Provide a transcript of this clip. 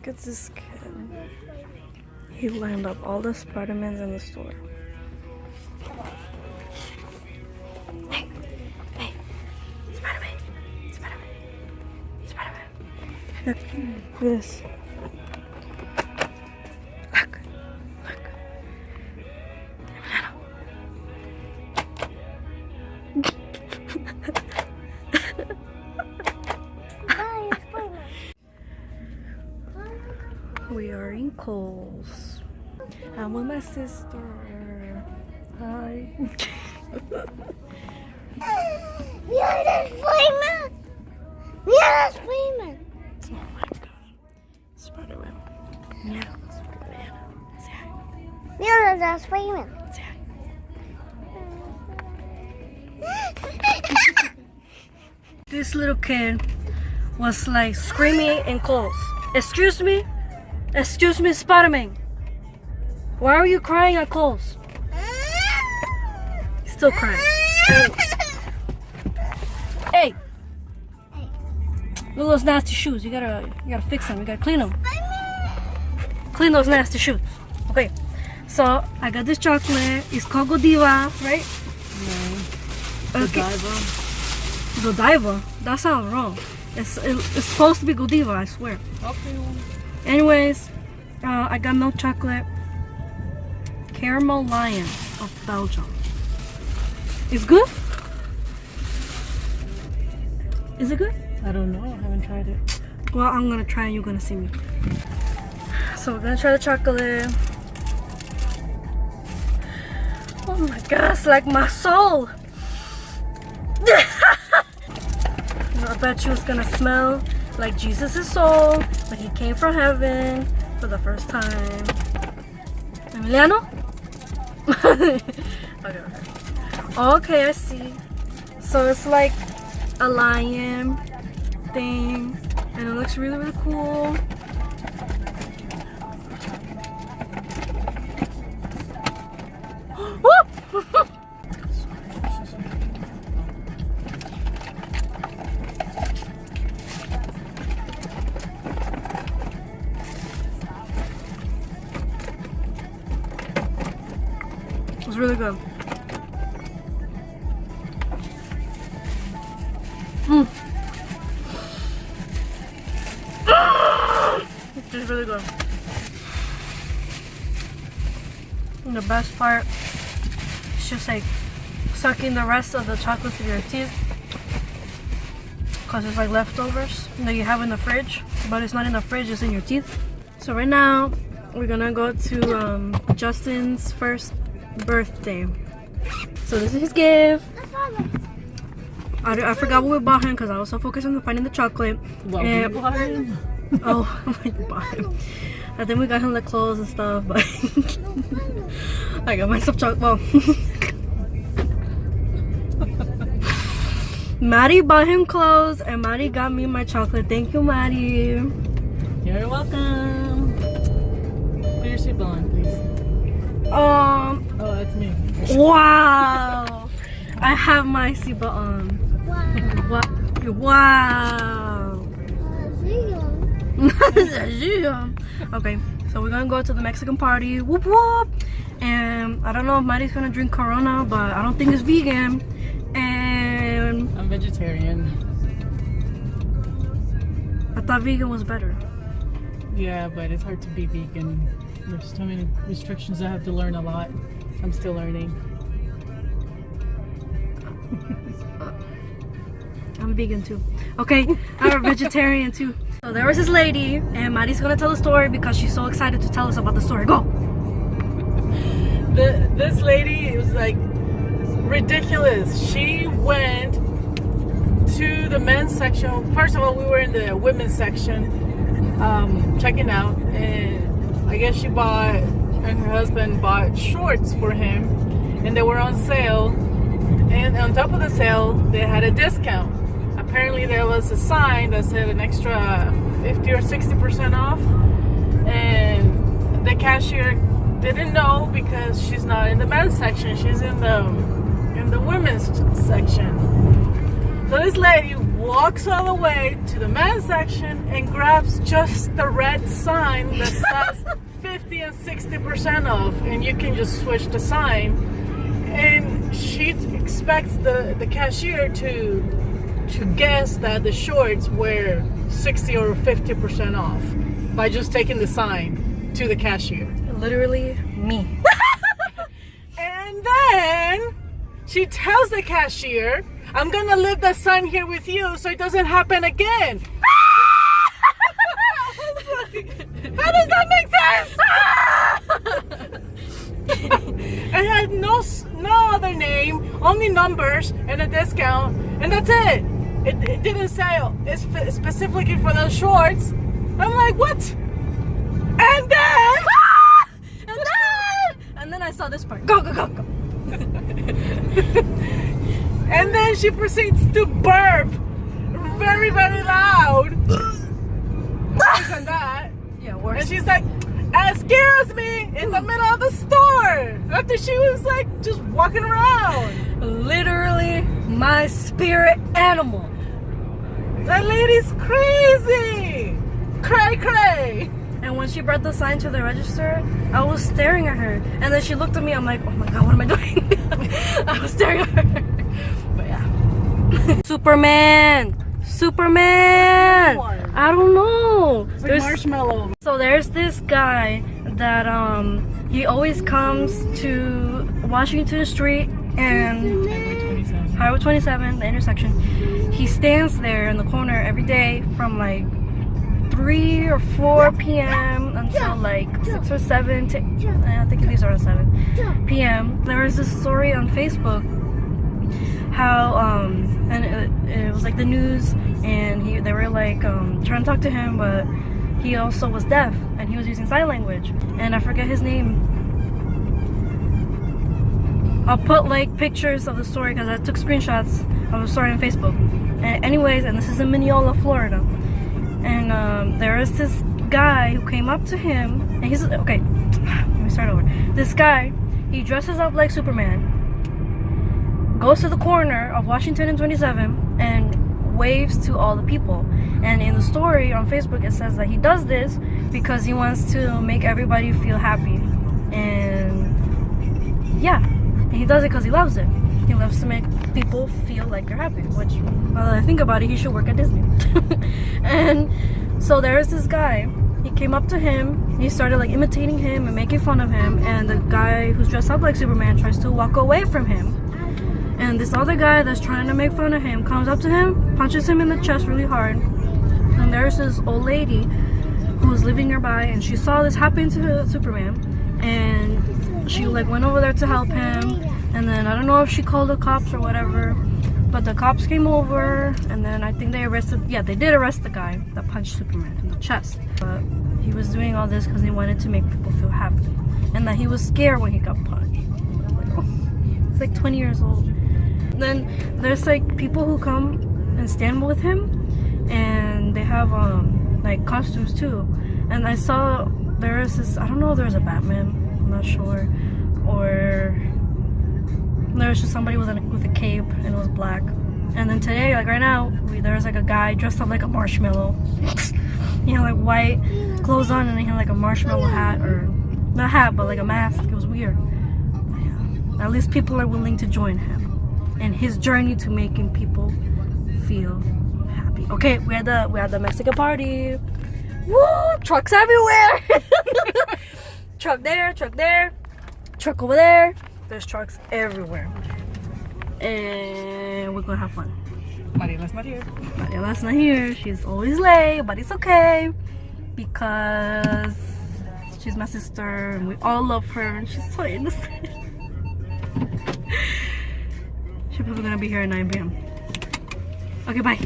Look at this kid. He lined up all the Spider-Mans in the store. Hey, hey, Spider-Man, Spider-Man, Spider-Man. Look at this. Look, look. We are in Kohl's. I'm with my sister. Hi. We are the Spider-Man. We are the Spider-Man. Oh my god. Spider-Man. Yeah, Spider-Man. Say hi. We are the Spider-Man. Say hi. This little kid was like screaming in Kohl's. Excuse me? Excuse me, Spider-Man. Why are you crying at Kohl's? He's still crying. Hey. Look at those nasty shoes. You gotta fix them. You gotta clean them. Clean those nasty shoes. Okay. So I got this chocolate. It's called Godiva, right? No. Okay. Godiva. Godiva? That sounds wrong. It's supposed to be Godiva, I swear. Okay. Anyways, I got milk chocolate. Caramel Lion of Belgium. It's good? Is it good? I don't know. I haven't tried it. Well, I'm gonna try and you're gonna see me. So we're gonna try the chocolate. Oh my god, it's like my soul. I bet you it's gonna smell like Jesus' soul, like he came from heaven for the first time. Emiliano? Okay, I see. So it's like a lion thing, and it looks really, really cool. It's really good. It's just really good. And the best part is just like sucking the rest of the chocolate through your teeth, because it's like leftovers that you have in the fridge, but it's not in the fridge, it's in your teeth. So right now we're gonna go to Justin's first birthday. So this is his gift. I forgot what we bought him because I was so focused on finding the chocolate. What we bought him? Oh, we bought him. I think we got him the clothes and stuff, but I got myself chocolate. Well, Maddie bought him clothes and Maddie got me my chocolate. Thank you, Maddie. You're welcome. Put your seatbelt on, please. Oh, that's me. Wow. I have my seatbelt on. Wow. Okay, so we're gonna go to the Mexican party. Whoop whoop. And I don't know if Maddie's gonna drink Corona, but I don't think it's vegan. And I'm vegetarian. I thought vegan was better. Yeah, but it's hard to be vegan. There's so many restrictions. I have to learn a lot. I'm still learning. I'm vegan too. Okay, I'm a vegetarian too. So there was this lady, and Maddie's gonna tell the story because she's so excited to tell us about the story. Go! This lady was like ridiculous. She went to the men's section. First of all, we were in the women's section checking out, and I guess she bought, and her husband bought shorts for him, and they were on sale. And on top of the sale, they had a discount. Apparently there was a sign that said an extra 50 or 60% off, and the cashier didn't know because she's not in the men's section, she's in the women's section. So this lady walks all the way to the men's section and grabs just the red sign that says 50 and 60% off, and you can just switch the sign. And she expects the cashier to guess that the shorts were 60 or 50% off by just taking the sign to the cashier. Literally me. And then she tells the cashier, I'm gonna leave the sign here with you so it doesn't happen again. How does that make sense? It had no other name, only numbers and a discount, and that's it. It didn't say it's specifically for those shorts. I'm like, what? And then and then I saw this part. Go, go, go, go. And then she proceeds to burp very, very loud. Worse than that. Yeah, worse. And she's like, excuse me, in the middle of the store. After she was like just walking around. Literally my spirit animal. That lady's crazy. Cray, cray. And when she brought the sign to the register, I was staring at her. And then she looked at me. I'm like, oh my God, what am I doing? I was staring at her. But yeah. Superman. I don't know. It's like marshmallow. So there's this guy that he always comes to Washington Street and Highway 27, the intersection. He stands there in the corner every day from like 3 or 4 p.m. until like 6 or 7 I think these are 7 p.m. There was this story on Facebook how and it was like the news, and they were like trying to talk to him, but he also was deaf and he was using sign language, and I forget his name. I'll put like pictures of the story because I took screenshots of the story on Facebook. And anyways, and this is in Minneola, Florida. And there is this guy who came up to him, and he's okay. Let me start over. This guy, he dresses up like Superman, goes to the corner of Washington and 27, and waves to all the people. And in the story on Facebook, it says that he does this because he wants to make everybody feel happy. And yeah, and he does it because he loves it. He loves to make people feel like they're happy, which, now that I think about it, he should work at Disney. And so there's this guy. He came up to him. He started like imitating him and making fun of him. And the guy who's dressed up like Superman tries to walk away from him. And this other guy that's trying to make fun of him comes up to him, punches him in the chest really hard. And there's this old lady who was living nearby, and she saw this happen to Superman. And she like went over there to help him. And then I don't know if she called the cops or whatever, but the cops came over, and then I think they did arrest the guy that punched Superman in the chest. But he was doing all this because he wanted to make people feel happy, and that he was scared when he got punched. He's like 20 years old. Then there's like people who come and stand with him, and they have like costumes too. And I saw there is this, I don't know if there's a Batman, I'm not sure, or there was just somebody with a cape, and it was black. And then today, like right now, there's like a guy dressed up like a marshmallow. He had like white clothes on, and he had like a marshmallow hat, or not hat, but like a mask. It was weird. Yeah. At least people are willing to join him in his journey to making people feel happy. Okay, we had the Mexican party. Woo! Trucks everywhere. Truck there, truck over there. There's trucks everywhere. And we're gonna have fun. Mariela's not here. Mariela's not here. She's always late, but it's okay. Because she's my sister and we all love her, and she's so innocent. She's probably gonna be here at 9 p.m. Okay, bye.